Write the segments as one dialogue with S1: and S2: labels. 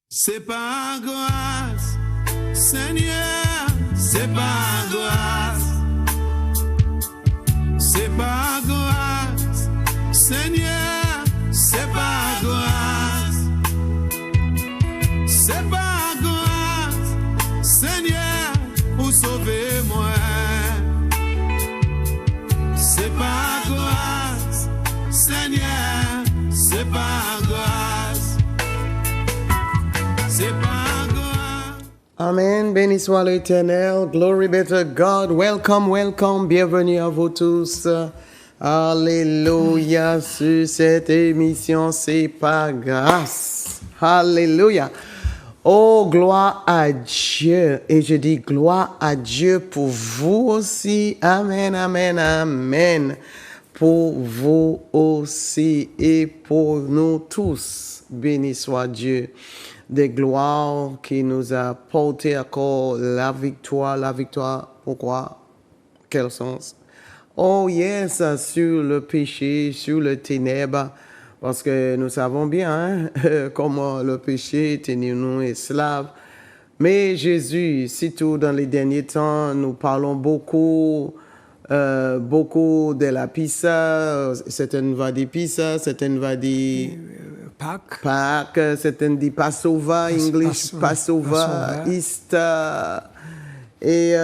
S1: C'est par grâce, Seigneur, c'est par grâce. C'est par grâce, Seigneur, c'est par grâce. C'est par grâce, Seigneur, pour sauver moi. C'est par grâce, Seigneur, c'est par grâce. C'est par grâce.
S2: Amen, béni soit l'Éternel, glory be to God, welcome, welcome, bienvenue à vous tous. Alléluia, sur cette émission, c'est par grâce. Alléluia. Oh, gloire à Dieu. Et je dis gloire à Dieu pour vous aussi. Amen, amen, amen. Pour vous aussi et pour nous tous. Béni soit Dieu. Des gloires qui nous a porté encore la victoire. La victoire, pourquoi? Quel sens? Oh yes, sur le péché, sur le ténèbre. Parce que nous savons bien comment le péché tenait nous esclaves. Mais Jésus, surtout dans les derniers temps, nous parlons beaucoup de la Pisa. Certaines vont dire Pisa, certaines vont dire Pâques, certaines disent Passover, English Passover, Easter. Et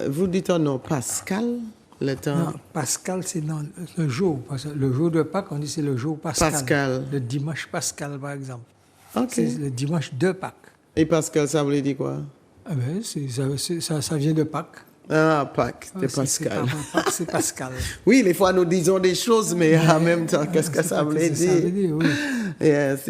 S2: vous dites non, Pascal? Le temps.
S3: Non, Pascal, c'est dans le jour. Parce que le jour de Pâques, on dit c'est le jour Pascal.
S2: Pascal.
S3: Le dimanche Pascal, par exemple.
S2: Ok.
S3: C'est le dimanche de Pâques.
S2: Et Pascal, ça voulait dire quoi?
S3: Ah ben, ça vient de Pâques.
S2: Ah, Pâques, c'est
S3: C'est
S2: Pascal.
S3: pas Pâques, c'est Pascal.
S2: Oui, des fois nous disons des choses, mais en même temps, qu'est-ce que ça voulait
S3: Ça veut
S2: dire?
S3: dire, oui.
S2: Yes.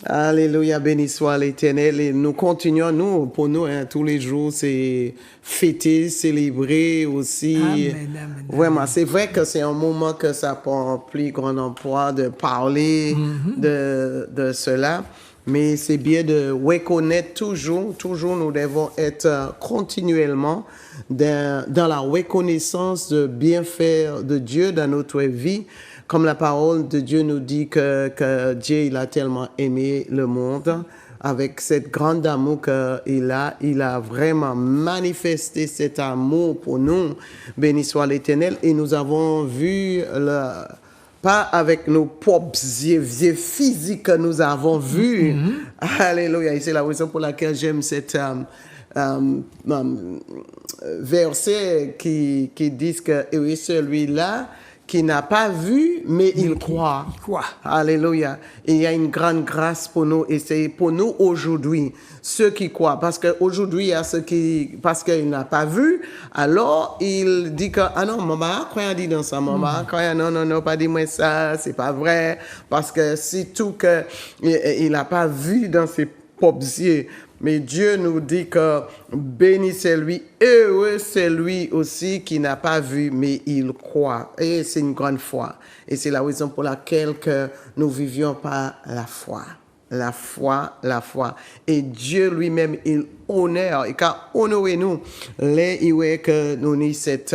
S2: Alléluia, béni soit l'Éternel. Et nous continuons, nous, pour nous, tous les jours, c'est fêter, célébrer aussi.
S3: Amen.
S2: Vraiment, c'est vrai que c'est un moment que ça prend plus grand emploi de parler de cela. Mais c'est bien de reconnaître toujours nous devons être continuellement dans la reconnaissance de bienfaits de Dieu dans notre vie. Comme la parole de Dieu nous dit que Dieu il a tellement aimé le monde, avec cette grande amour qu'il a vraiment manifesté cet amour pour nous. Béni soit l'Éternel. Et nous avons vu pas avec nos propres yeux physiques que nous avons vu. Alléluia. Et c'est la raison pour laquelle j'aime cet verset qui dit que oui, celui-là qui n'a pas vu, mais il croit.
S3: Il croit.
S2: Alléluia. Et il y a une grande grâce pour nous, et c'est pour nous aujourd'hui, ceux qui croient. Parce qu'aujourd'hui, il y a ceux qui, parce qu'il n'a pas vu, alors il dit que, ah non, maman, croyez dit dans ça, maman, croyez, non, pas dis-moi ça, c'est pas vrai. Parce que c'est tout que il n'a pas vu dans ses propres yeux. Mais Dieu nous dit que béni c'est lui, heureux c'est lui aussi qui n'a pas vu, mais il croit. Et c'est une grande foi. Et c'est la raison pour laquelle que nous vivions par la foi. La foi. Et Dieu lui-même, il honore, et car honorez nous, les que nous avons cette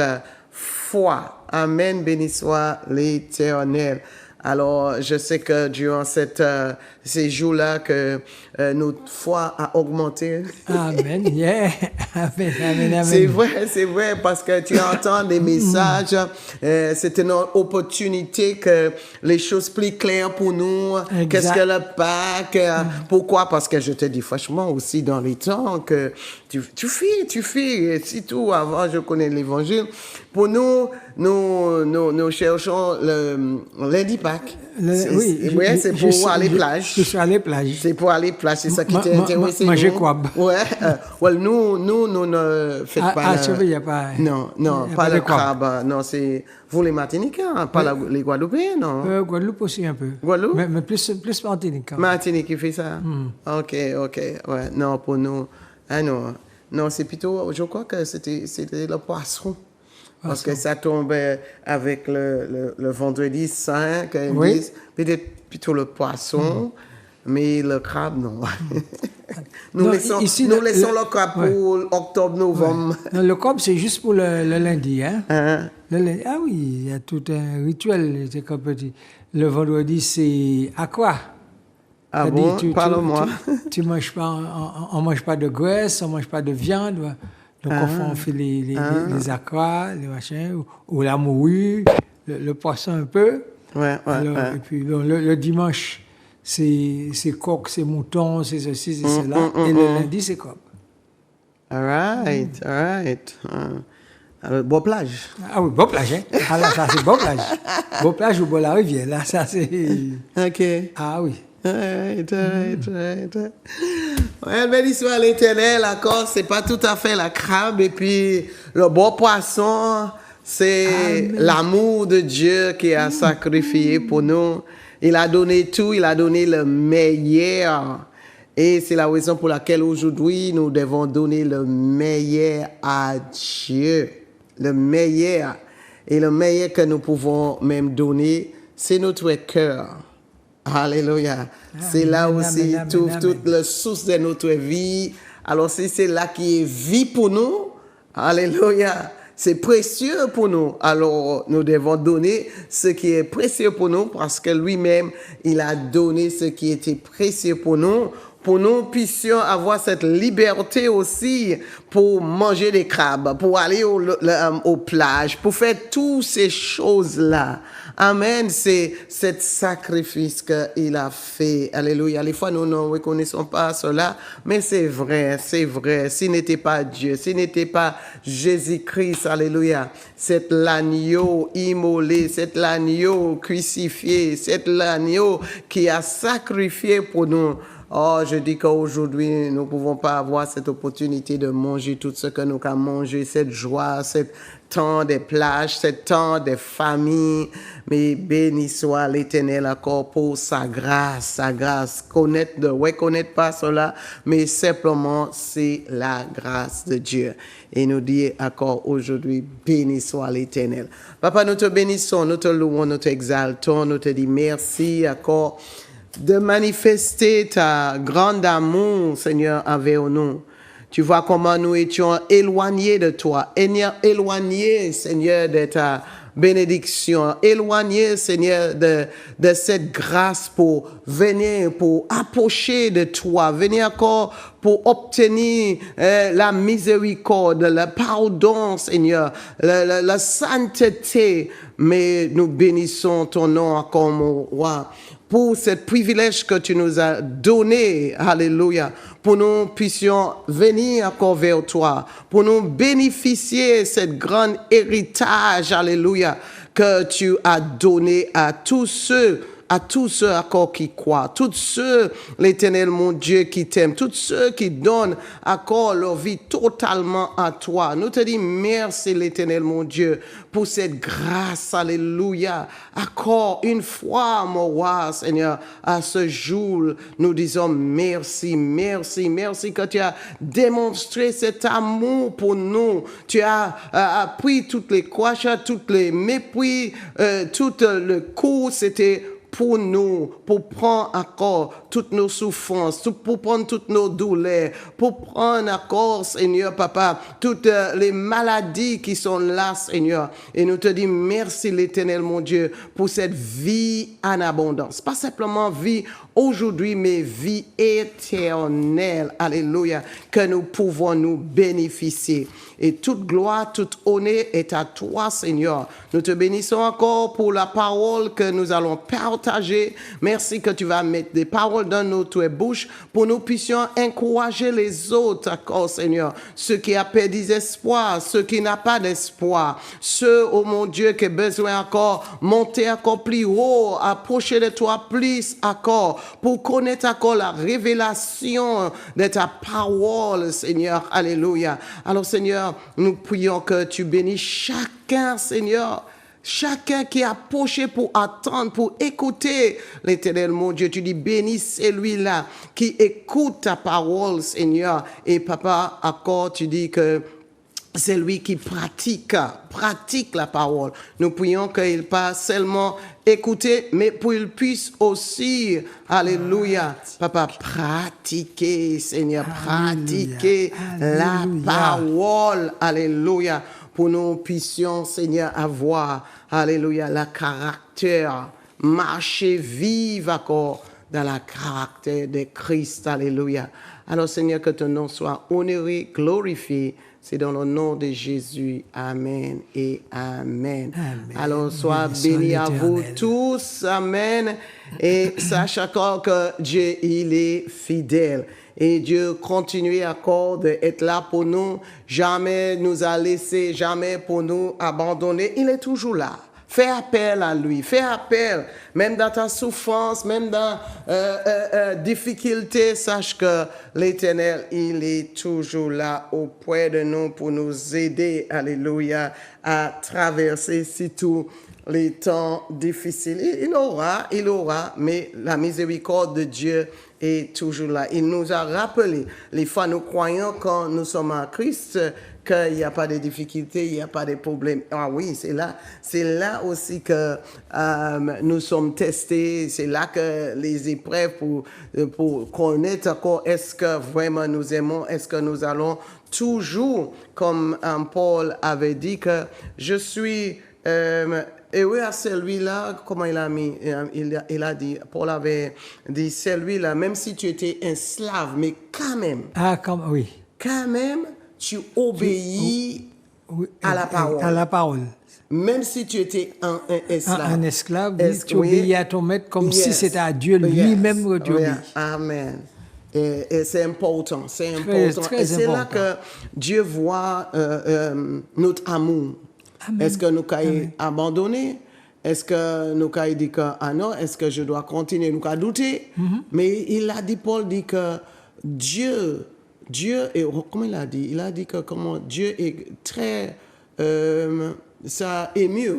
S2: foi. Amen, béni soit l'Éternel. Alors, je sais que durant ces jours-là, que notre foi a augmenté.
S3: Amen. Yeah. Amen.
S2: C'est vrai, parce que tu entends des messages. C'est une opportunité que les choses plus claires pour nous.
S3: Exact.
S2: Qu'est-ce que le Pâques? Pourquoi? Parce que je te dis franchement aussi dans les temps que tu fais. Si tout avant, je connais l'Évangile. Pour nous cherchons le lundi Pâques. C'est pour aller plage.
S3: Je suis allé plage.
S2: C'est pour aller plage, c'est ça qui t'intéresse.
S3: Manger quoi?
S2: Ouais, nous ne faites pas.
S3: Il n'y a pas.
S2: Non, pas le crabe. Non, c'est vous les Martiniquais, pas les Guadeloupéens, non?
S3: Guadeloupe aussi un peu.
S2: Guadeloupe?
S3: Mais plus Martinique.
S2: Martinique qui fait ça? Ok. Ouais, non, pour nous. Ah non, c'est plutôt, je crois que c'était le poisson. Parce que ça tombe avec le vendredi saint, peut-être plutôt le poisson, mais le crabe, non. Nous laissons le crabe pour octobre-novembre.
S3: Ouais. Le crabe, c'est juste pour le lundi. Hein? Le lundi. Ah oui, il y a tout un rituel. Le vendredi, c'est aqua.
S2: Ah
S3: Ça
S2: bon?
S3: dit,
S2: Parle-moi.
S3: tu manges pas, on mange pas de graisse, on mange pas de viande. Donc on fait les aquas, les machins, ou la morue, le poisson un peu.
S2: Ouais,
S3: Alors,
S2: ouais.
S3: et puis le dimanche, c'est coq, c'est mouton, c'est ceci, c'est cela. Et le lundi, c'est coq.
S2: All right. Alors, bonne plage.
S3: Ah oui, beau plage, hein? Alors ça, c'est beau plage. Beau plage ou beau la rivière, là, ça c'est...
S2: OK.
S3: Ah oui.
S2: Right. Ouais, béni soit l'Éternel, d'accord, c'est pas tout à fait la crabe, et puis le bon poisson, c'est l'amour de Dieu qui a sacrifié pour nous. Il a donné tout, il a donné le meilleur. Et c'est la raison pour laquelle aujourd'hui, nous devons donner le meilleur à Dieu. Le meilleur. Et le meilleur que nous pouvons même donner, c'est notre cœur. Alléluia. C'est là aussi toute la source de notre vie. Alors, si c'est là qui est vie pour nous, alléluia, c'est précieux pour nous. Alors, nous devons donner ce qui est précieux pour nous parce que lui-même, il a donné ce qui était précieux pour nous nous puissions avoir cette liberté aussi pour manger des crabes, pour aller aux plages, pour faire toutes ces choses-là. Amen. C'est cet sacrifice qu'il a fait. Alléluia. Les fois, nous ne reconnaissons pas cela, mais c'est vrai, c'est vrai. S'il n'était pas Dieu, s'il n'était pas Jésus-Christ, alléluia, c'est l'agneau immolé, c'est l'agneau crucifié, c'est l'agneau qui a sacrifié pour nous. Oh, je dis qu'aujourd'hui, nous ne pouvons pas avoir cette opportunité de manger tout ce que nous avons mangé, cette joie, cette temps des plages, ce temps des familles. Mais béni soit l'Éternel encore pour sa grâce, sa grâce. Reconnaître pas cela, mais simplement c'est la grâce de Dieu. Et nous dit encore aujourd'hui, béni soit l'Éternel. Papa, nous te bénissons, nous te louons, nous t'exaltons, nous te disons merci encore de manifester ta grande amour, Seigneur, envers nous. Tu vois comment nous étions éloignés de toi, éloignés, Seigneur, de ta bénédiction, éloignés, Seigneur, de cette grâce pour venir, pour approcher de toi, venir encore pour obtenir la miséricorde, le pardon, Seigneur, la sainteté. Mais nous bénissons ton nom encore, mon roi, pour ce privilège que tu nous as donné, alléluia, pour nous puissions venir encore vers toi, pour nous bénéficier de ce grand héritage, alléluia, que tu as donné à tous ceux encore qui croient, tous ceux, l'Éternel mon Dieu, qui t'aiment, tous ceux qui donnent encore leur vie totalement à toi. Nous te disons merci, l'Éternel mon Dieu, pour cette grâce, alléluia. Encore une fois, mon roi, Seigneur, à ce jour, nous disons merci, merci, merci que tu as démontré cet amour pour nous. Tu as pris toutes les couaches, toutes les mépris, tout le coup, c'était pour nous, pour prendre encore toutes nos souffrances, pour prendre toutes nos douleurs, pour prendre encore, Seigneur, Papa, toutes les maladies qui sont là, Seigneur. Et nous te disons merci, l'Éternel, mon Dieu, pour cette vie en abondance. Pas simplement vie aujourd'hui, mais vie éternelle. Alléluia. Que nous pouvons nous bénéficier. Et toute gloire, toute honneur est à toi, Seigneur. Nous te bénissons encore pour la parole que nous allons partager. Merci que tu vas mettre des paroles dans notre bouche pour que nous puissions encourager les autres, encore, Seigneur. Ceux qui ont perdu espoir, ceux qui n'ont pas d'espoir, ceux, oh mon Dieu, qui ont besoin encore monter encore plus haut, approcher de toi plus encore, pour connaître encore la révélation de ta parole, Seigneur. Alléluia. Alors, Seigneur, nous prions que tu bénisses chacun, Seigneur. Chacun qui a approché pour attendre, pour écouter l'Éternel, mon Dieu. Tu dis, bénis celui-là qui écoute ta parole, Seigneur. Et papa, encore, tu dis que c'est lui qui pratique la parole. Nous prions qu'il pas seulement écouter, mais pour qu'il puisse aussi, alléluia, papa, pratiquer, Seigneur, pratiquer la parole, alléluia, pour nous puissions, Seigneur, avoir, alléluia, le caractère, marcher, vivre encore dans le caractère de Christ. Alléluia. Alors, Seigneur, que ton nom soit honoré, glorifié. C'est dans le nom de Jésus. Amen et Amen.
S3: Amen.
S2: Alors, sois
S3: Béni soit
S2: bénis à vous
S3: l'Éternel.
S2: tous. Amen. Et sache encore que Dieu, il est fidèle. Et Dieu continue encore d'être là pour nous. Jamais nous a laissé, jamais pour nous abandonner. Il est toujours là. Fais appel à lui, fais appel, même dans ta souffrance, même dans difficulté, sache que l'Éternel, il est toujours là auprès de nous pour nous aider, alléluia, à traverser surtout les temps difficiles. Il aura, mais la miséricorde de Dieu est toujours là. Il nous a rappelé, les fois nous croyons quand nous sommes en Christ, qu'il n'y a pas de difficultés, il n'y a pas de problèmes. Ah oui, c'est là aussi que nous sommes testés, c'est là que les épreuves pour connaître encore est-ce que vraiment nous aimons, est-ce que nous allons toujours, comme Paul avait dit, que je suis heureux à celui-là, comment il a mis, il a dit, Paul avait dit, celui-là, même si tu étais un slave, mais quand même,
S3: Oui.
S2: tu obéis
S3: Oui,
S2: à la parole.
S3: À la parole.
S2: Même si tu étais un esclave.
S3: Un esclave, oui, tu obéis à ton maître comme si c'était à Dieu lui-même que tu
S2: Oui,
S3: obéis.
S2: Amen. Et c'est important, c'est
S3: Très,
S2: important.
S3: très
S2: Et c'est là
S3: important.
S2: que Dieu voit notre amour.
S3: Amen.
S2: Est-ce que nous avons abandonné? Est-ce que nous avons dit que, ah non, est-ce que je dois continuer? Nous avons douté. Mais il a dit, Paul dit que Dieu est, comment il a dit? Il a dit que comment Dieu est très, ça a ému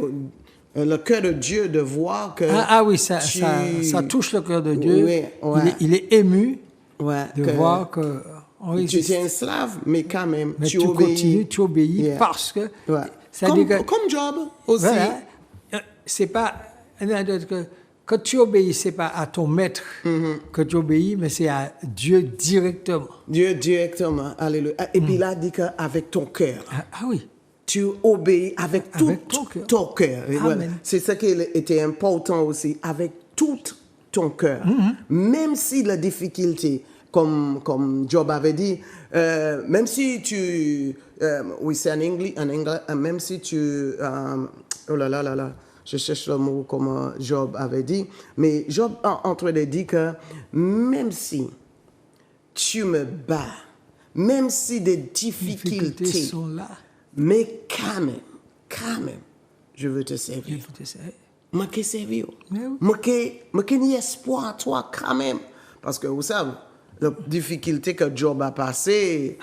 S2: le cœur de Dieu de voir que
S3: Oui, ça touche le cœur de Dieu.
S2: Oui, ouais.
S3: Il est ému
S2: ouais,
S3: de
S2: que
S3: voir que
S2: tu es un slave, mais quand même,
S3: mais
S2: tu
S3: tu
S2: obéis.
S3: continues, tu obéis
S2: Yeah.
S3: parce que
S2: Ouais.
S3: ça dit que
S2: Comme Job aussi.
S3: voilà, c'est pas que quand tu obéis, c'est pas à ton maître que tu obéis, mais c'est à Dieu directement.
S2: Dieu directement, alléluia. Et puis il a dit qu'avec ton cœur,
S3: Oui.
S2: tu obéis avec tout
S3: Avec ton cœur.
S2: ton cœur. Et voilà.
S3: Amen.
S2: C'est ça qui était important aussi, avec tout ton cœur. Même si la difficulté, comme Job avait dit, même si tu, oui c'est en anglais, même si tu, oh là là là là, je cherche le mot comme Job avait dit, mais Job en train de dire que même si tu me bats, même si des
S3: Les
S2: difficultés
S3: sont là.
S2: mais quand même, je veux te servir.
S3: Il faut essayer.
S2: Je veux te servir.
S3: Mais oui.
S2: Je n'ai espoir en toi quand même. Parce que vous savez, la difficulté que Job a passée,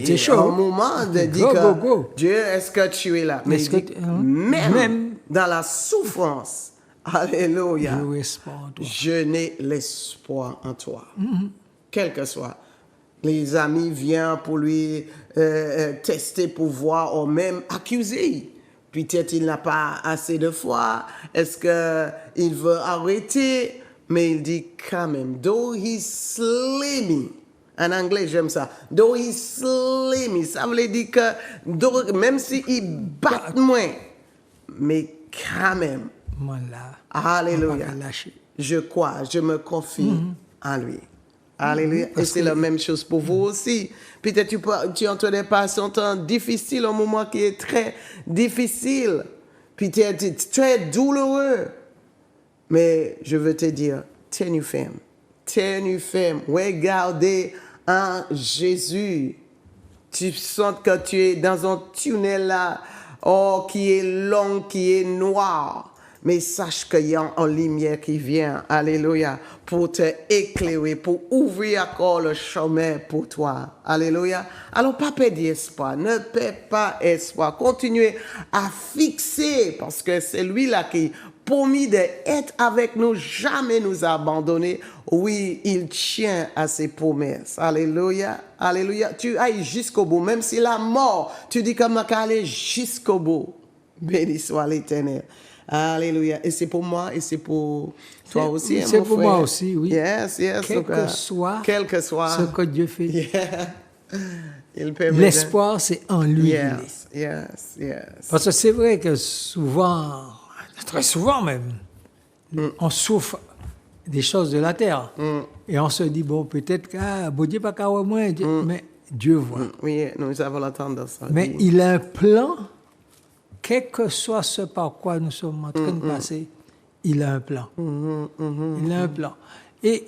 S3: C'est chaud.
S2: un moment de dire
S3: Go.
S2: que Dieu, est-ce que tu es là? Mais
S3: Est-ce
S2: il
S3: que
S2: dit,
S3: tu-
S2: même dans la souffrance, alléluia,
S3: Je espoir en toi.
S2: je n'ai l'espoir en toi. Quel que soit. Les amis viennent pour lui tester pour voir ou même accuser. Peut-être il n'a pas assez de foi. Est-ce qu'il veut arrêter? Mais il dit quand même, though he slay me. En anglais, j'aime ça. Though he slay me. Ça veut dire que même s'il bat moins, mais quand même,
S3: Voilà.
S2: alléluia.
S3: On va pas lâcher.
S2: Je crois, je me confie en lui. Alléluia. Et c'est la même chose pour vous aussi. Peut-être tu es en train de passer un temps difficile, un moment qui est très difficile. Peut-être très douloureux. Mais je veux te dire, tiens-nous ferme. Tiens-nous ferme. Regardez en Jésus. Tu sens que tu es dans un tunnel là, qui est long, qui est noir. Mais sache qu'il y a une lumière qui vient, alléluia, pour te éclairer, pour ouvrir encore le chemin pour toi. Alléluia. Alors, pas perdre espoir, ne perds pas espoir. Continuez à fixer, parce que c'est lui-là qui promis d'être avec nous, jamais nous abandonner. Oui, il tient à ses promesses. Alléluia. Alléluia. Tu ailles jusqu'au bout, même si la mort, tu dis comme tu aller jusqu'au bout. Béni soit l'Éternel. Alléluia. Et c'est pour moi et c'est pour toi aussi.
S3: C'est
S2: mon
S3: pour
S2: frère.
S3: moi aussi, oui.
S2: Yes.
S3: Quel que soit ce que Dieu fait.
S2: Yeah. Il permet
S3: L'espoir, c'est en lui.
S2: Yes.
S3: Parce que c'est vrai que souvent, très souvent même, on souffre des choses de la terre. Et on se dit, bon, peut-être que bon Dieu pas qu'à voir moi, mais Dieu voit.
S2: Oui, nous avons la tendance à
S3: Mais
S2: dire.
S3: il a un plan, quel que soit ce par quoi nous sommes en train de passer, il a un plan. Il a un plan. Et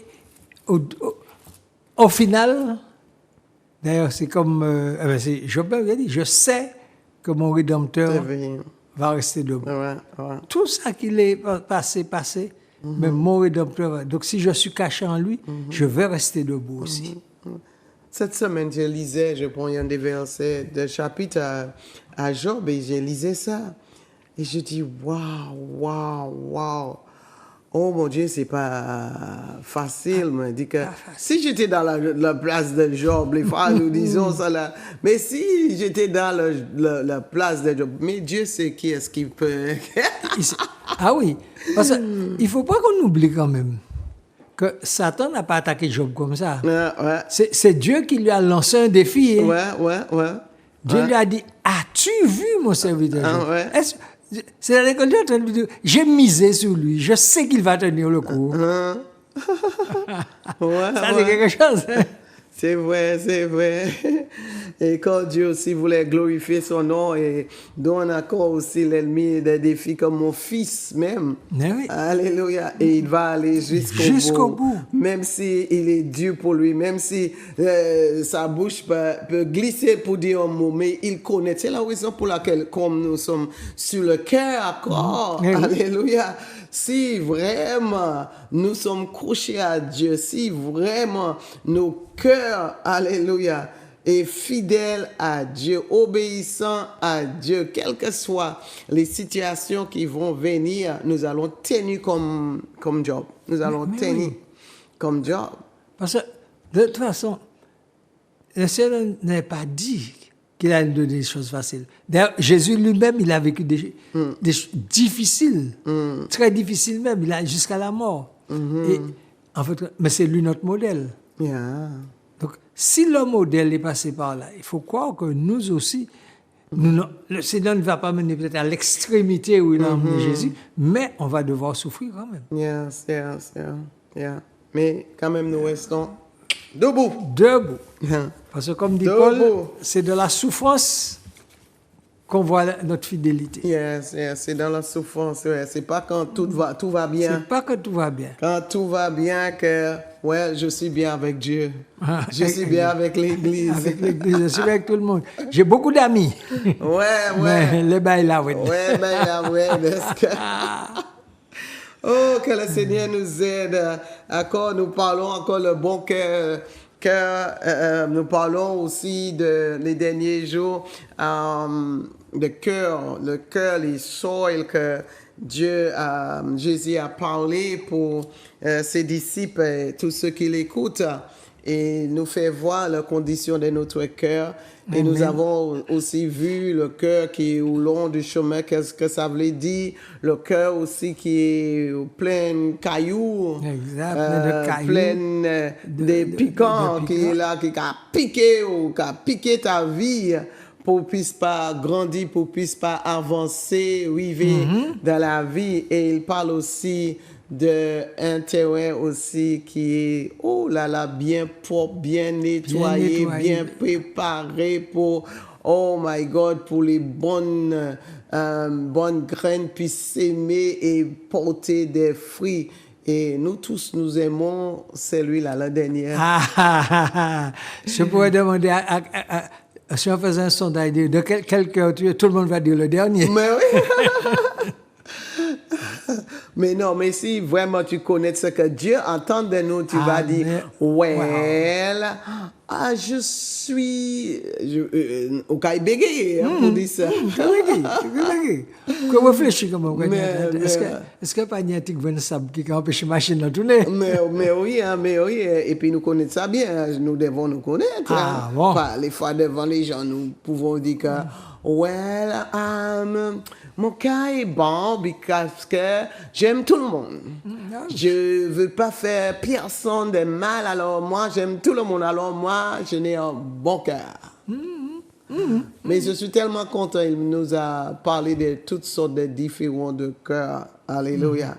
S3: au final, d'ailleurs, c'est comme Job a dit, je sais que mon Rédempteur
S2: Oui.
S3: va rester debout.
S2: Ouais.
S3: Tout ça qu'il est passé, mais mon Rédempteur va. Donc si je suis caché en lui, je vais rester debout aussi.
S2: Cette semaine, je lisais, je prends un des versets de chapitre à Job et je lisais ça. Et je dis, waouh. Oh mon Dieu, c'est pas facile. Me dit que si j'étais dans la place de Job, les frères nous disons ça là. Mais si j'étais dans la place de Job, mais Dieu sait qui est-ce qui peut.
S3: Ah oui, parce qu'il ne faut pas qu'on oublie quand même que Satan n'a pas attaqué Job comme ça.
S2: Ouais.
S3: C'est Dieu qui lui a lancé un défi. Hein.
S2: Ouais.
S3: Dieu lui a dit, as-tu vu mon serviteur Job?
S2: Ouais.
S3: C'est la récolte en train de lui dire, j'ai misé sur lui, je sais qu'il va tenir le coup. Ça, c'est quelque chose.
S2: C'est vrai. Et quand Dieu aussi voulait glorifier son nom et donne encore aussi l'ennemi des défis comme mon fils même.
S3: Mais oui.
S2: Alléluia. Et il va aller jusqu'au bout. Même si il est dur pour lui, même si sa bouche peut glisser pour dire un mot, mais il connaît. C'est la raison pour laquelle, comme nous sommes sur le cœur encore, alléluia. Si vraiment nous sommes couchés à Dieu, si vraiment nos cœurs, alléluia, est fidèle à Dieu, obéissant à Dieu, quelles que soient les situations qui vont venir, nous allons tenir comme Job. Nous allons tenir comme Job.
S3: Parce que, de toute façon, le Seigneur n'a pas dit qu'il allait nous donner des choses faciles. D'ailleurs, Jésus lui-même, il a vécu des choses difficiles, très difficiles même, il a jusqu'à la mort. Et, en fait, mais c'est lui notre modèle.
S2: Yeah.
S3: Donc, si le modèle est passé par là, il faut croire que nous aussi, le Seigneur ne va pas mener peut-être à l'extrémité où il a emmené Jésus, mais on va devoir souffrir quand même.
S2: Yes. Mais quand même, nous restons debout.
S3: Parce que comme dit
S2: Debout.
S3: Paul, c'est de la souffrance qu'on voit notre fidélité.
S2: Yes, c'est dans la souffrance. Ouais. C'est pas quand tout va bien.
S3: C'est pas que tout va bien.
S2: Quand tout va bien que, je suis bien avec Dieu. Je suis bien avec l'Église.
S3: Avec l'Église, je suis bien avec tout le monde. J'ai beaucoup d'amis. Mais les bails là,
S2: ouais. Oh, que le Seigneur nous aide. Encore, nous parlons encore le bon cœur. Nous parlons aussi les derniers jours le cœur, les soils que Jésus a parlé pour ses disciples et tous ceux qui l'écoutent. Et nous fait voir la condition de notre cœur. Et nous avons aussi vu le cœur qui est au long du chemin, qu'est-ce que ça veut dire. Le cœur aussi qui est plein de cailloux.
S3: Exact,
S2: plein de piquants, qui est là, qui a piqué ta vie pour puisse pas grandir, pour puisse pas avancer, vivre dans la vie. Et il parle aussi d'un terrain aussi qui est, bien propre, bien nettoyé, bien préparé pour, oh my God, pour les bonnes graines puissent s'aimer et porter des fruits. Et nous tous, nous aimons celui-là, la dernière.
S3: Je pourrais demander si on faisait un sondage de quel cœur tu es, tout le monde va dire le dernier.
S2: Mais oui. Mais non, mais si vraiment tu connais ce que Dieu entend de nous, tu vas dire, je suis... au cas bégayer pour dire ça.
S3: Qu'on réfléchit comment. Est-ce qu'il n'y a pas un tic sable qui empêche la machine de tourner?
S2: Mais oui. Et puis nous connaissons ça bien. Nous devons nous connaître.
S3: Bon.
S2: Les fois devant les gens, nous pouvons dire que, mon cas est bon parce que j'aime tout le monde. Je ne veux pas faire personne de mal. Alors moi, j'aime tout le monde. Alors moi, je n'ai un bon cœur. Mais je suis tellement content. Il nous a parlé de toutes sortes de différents de cœurs. Alléluia.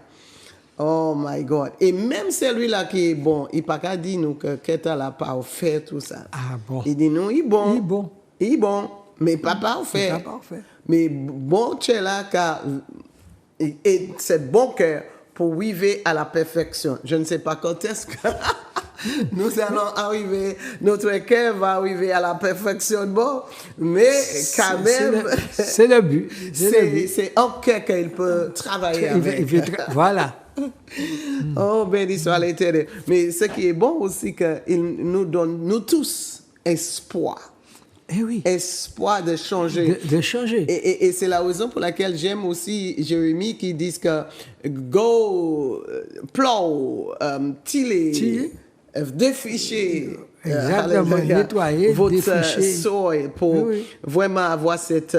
S2: Oh my God. Et même celui-là qui est bon, il pas qu'à dire nous que qu'est-ce la parfait, tout ça.
S3: Ah bon.
S2: Il dit non, il est bon.
S3: Il est bon.
S2: Il est bon, mais pas parfait.
S3: Pas parfait.
S2: Mais bon, c'est là et c'est bon cœur pour arriver à la perfection. Je ne sais pas quand est-ce que nous allons arriver, notre cœur va arriver à la perfection, bon, mais quand même,
S3: C'est le but. C'est le but.
S2: c'est un cœur qu'il peut travailler avec.
S3: Voilà.
S2: Oh, béni soit l'Éternel. Mais ce qui est bon aussi, qu'il nous donne, nous tous, espoir.
S3: Eh oui.
S2: Espoir de changer.
S3: De changer.
S2: Et c'est la raison pour laquelle j'aime aussi Jérémie qui dit que go, plow, tiller, défricher.
S3: Exactement,
S2: alléluia,
S3: nettoyer,
S2: votre
S3: défricher.
S2: sol pour
S3: Oui.
S2: vraiment avoir cette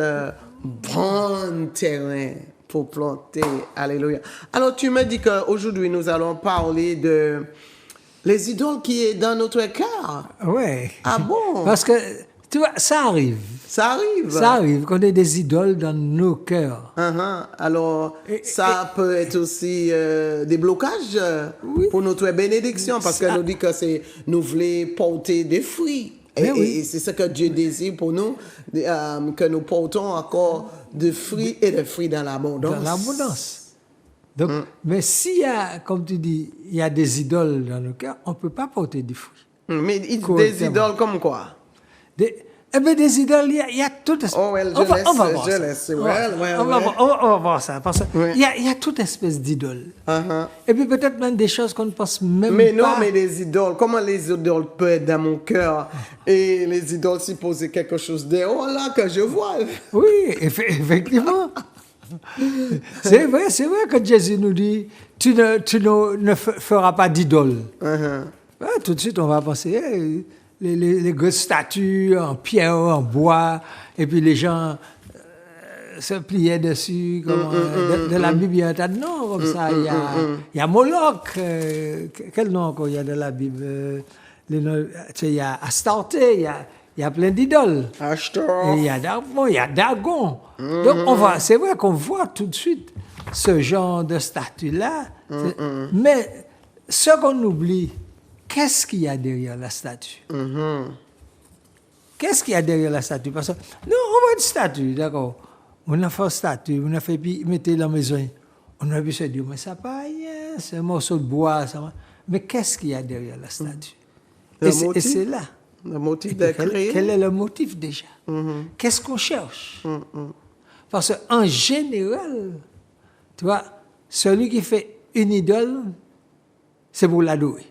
S2: bon terrain pour planter. Alléluia. Alors tu me dis qu'aujourd'hui nous allons parler de les idoles qui est dans notre cœur.
S3: Ouais.
S2: Ah bon?
S3: Parce que, tu vois, ça arrive.
S2: Ça arrive.
S3: Ça arrive qu'on ait des idoles dans nos cœurs.
S2: Alors, ça peut être aussi des blocages pour notre bénédiction, parce qu'elle nous dit que c'est nous voulons porter des fruits. Et c'est ce que Dieu désire pour nous, que nous portons encore des fruits et des fruits dans l'abondance.
S3: Dans l'abondance. Donc, mais s'il y a, comme tu dis, il y a des idoles dans nos cœurs, on ne peut pas porter des fruits.
S2: Mais des idoles comme quoi?
S3: Eh bien, des idoles, il y a tout.
S2: Oh, well,
S3: On va voir
S2: je
S3: ça.
S2: laisse.
S3: On va voir ça. Parce qu'il y a toute espèce d'idoles. Et puis peut-être même des choses qu'on ne pense même
S2: mais
S3: pas.
S2: Mais non, mais les idoles, comment les idoles peuvent être dans mon cœur? Et les idoles supposent quelque chose dehors là que je vois.
S3: Oui, effectivement. C'est vrai que Jésus nous dit, tu ne feras pas d'idole. Tout de suite, on va penser, les grosses statues en pierre, en bois, et puis les gens se pliaient dessus. De la Bible, il y a un tas de noms comme ça. Il y a Moloch. Quel nom encore il y a dans la Bible? Il y a Astarté, il y a plein d'idoles.
S2: Astor.
S3: Il y a Dagon. Donc, c'est vrai qu'on voit tout de suite ce genre de statue-là. Mais ce qu'on oublie, qu'est-ce qu'il y a derrière la statue? Qu'est-ce qu'il y a derrière la statue? Parce que nous, on voit une statue, d'accord? On a fait une statue, on a fait mettre dans la maison. On a pu se dire, mais ça pas rien, c'est un morceau de bois. Ça. Mais qu'est-ce qu'il y a derrière la statue? Et c'est là.
S2: Le motif de créer.
S3: Quel est le motif déjà? Qu'est-ce qu'on cherche? Parce qu'en général, tu vois, celui qui fait une idole, c'est pour l'adorer.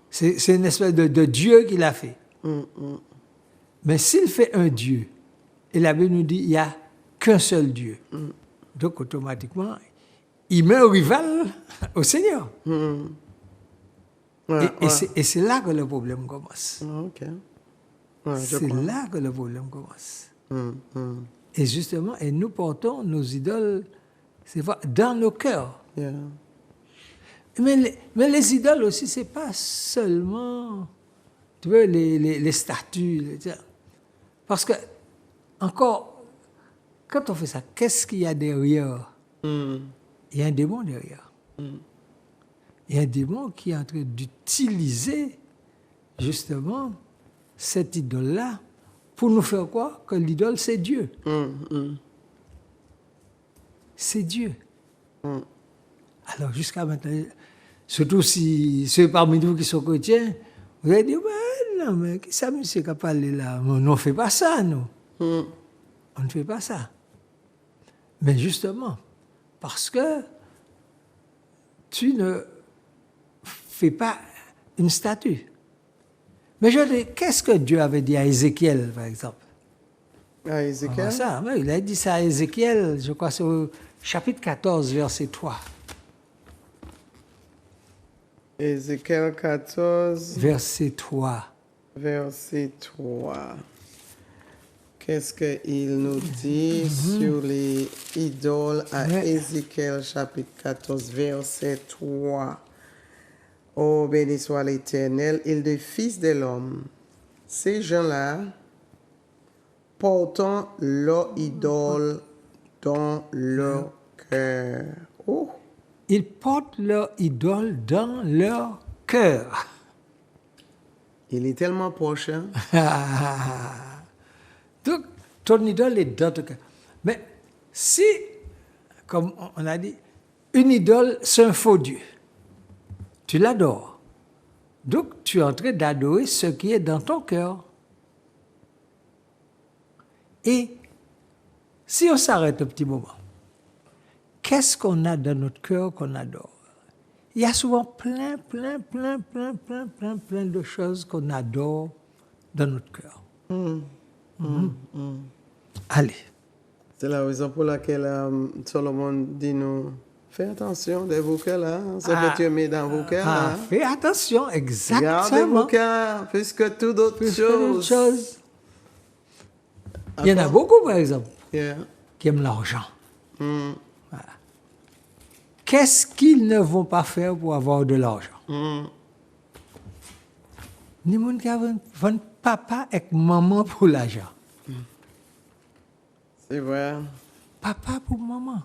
S3: C'est une espèce de Dieu qu'il a fait. Mais s'il fait un Dieu, et la Bible nous dit il n'y a qu'un seul Dieu, donc automatiquement, il met un rival au Seigneur. Et c'est là que le problème commence. C'est là que le problème commence. Et justement, et nous portons nos idoles, c'est vrai, dans nos cœurs. Mais les idoles aussi, c'est pas seulement, tu vois, les statues. Parce que, encore, quand on fait ça, qu'est-ce qu'il y a derrière? Il y a un démon derrière. Il y a un démon qui est en train d'utiliser, justement, cette idole-là pour nous faire quoi? Que l'idole, c'est Dieu. C'est Dieu. Alors, jusqu'à maintenant, surtout si ceux parmi nous qui sont chrétiens, vous allez dire, non, mais qui ça, monsieur, qui a parlé là? On ne fait pas ça, nous. On ne fait pas ça. Mais justement, parce que tu ne fais pas une statue. Mais je dis, qu'est-ce que Dieu avait dit à Ézéchiel, par exemple?
S2: À Ézéchiel?
S3: Ça, il a dit ça à Ézéchiel, je crois, c'est au chapitre 14, verset 3.
S2: Ézéchiel 14.
S3: Verset 3.
S2: Verset 3. Qu'est-ce qu'il nous dit sur les idoles à Ézéchiel chapitre 14, verset 3. Oh, béni soit l'Éternel, il des fils de l'homme. Ces gens-là, portant leur idole dans leur cœur. Oh.
S3: ils portent leur idole dans leur cœur.
S2: Il est tellement proche. Hein?
S3: Donc, ton idole est dans ton cœur. Mais si, comme on a dit, une idole, c'est un faux Dieu, tu l'adores. Donc, tu es en train d'adorer ce qui est dans ton cœur. Et si on s'arrête un petit moment, qu'est-ce qu'on a dans notre cœur qu'on adore? Il y a souvent plein de choses qu'on adore dans notre cœur. Allez.
S2: C'est la raison pour laquelle Solomon dit nous, fais attention de vos cœurs là, ce que tu mets dans vos cœurs là.
S3: Fais attention, exactement.
S2: Gardez vos cœurs, plus que toute autre chose.
S3: Il y en a beaucoup, par exemple,
S2: Yeah.
S3: qui aiment l'argent. Voilà. Qu'est-ce qu'ils ne vont pas faire pour avoir de l'argent? Ni moun qui vont papa et maman pour l'argent.
S2: C'est vrai.
S3: Papa pour maman.